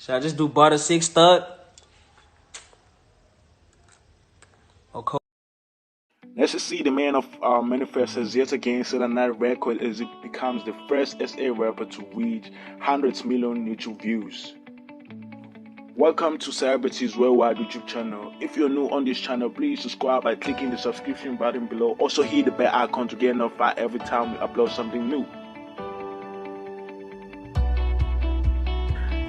Should I just do butter 6 stud? Okay. Let's just see the man of manifests yet again set another record as it becomes the first SA rapper to reach 100 million YouTube views. Welcome to Sarkodie's worldwide YouTube channel. If you're new on this channel, please subscribe by clicking the subscription button below. Also hit the bell icon to get notified every time we upload something new.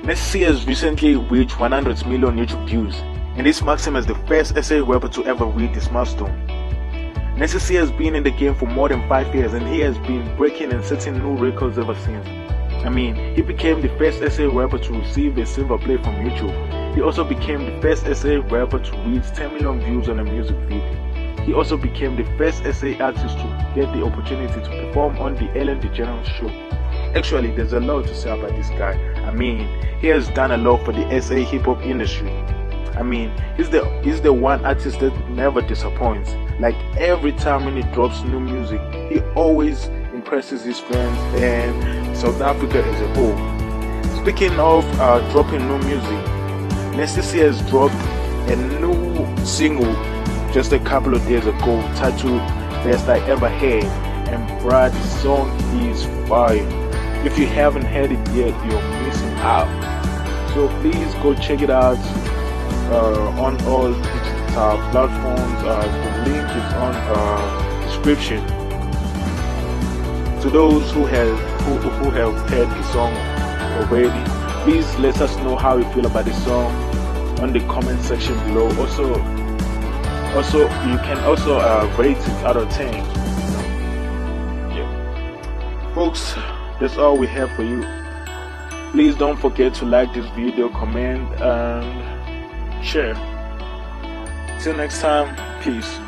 Nessie has recently reached 100 million YouTube views, and this marks him as the first SA rapper to ever reach this milestone. Nessie has been in the game for more than 5 years, and he has been breaking and setting new records ever since. He became the first SA rapper to receive a silver play from YouTube. He also became the first SA rapper to reach 10 million views on a music video. He also became the first SA artist to get the opportunity to perform on the Ellen DeGeneres show. Actually, there's a lot to say about this guy. He has done a lot for the SA hip-hop industry. He's the one artist that never disappoints. Like, every time when he drops new music, he always impresses his fans and South Africa as a whole. Speaking of dropping new music, Nessie has dropped a new single just a couple of days ago titled Best I Ever Had, and bruh, the song is fire. If you haven't heard it yet, you're missing out. So please go check it out on all platforms. The link is on description. To those who have heard the song already, please let us know how you feel about the song on the comment section below. Also you can also rate it out of 10. Folks, that's all we have for you. Please don't forget to like this video, comment and share. Till next time, peace.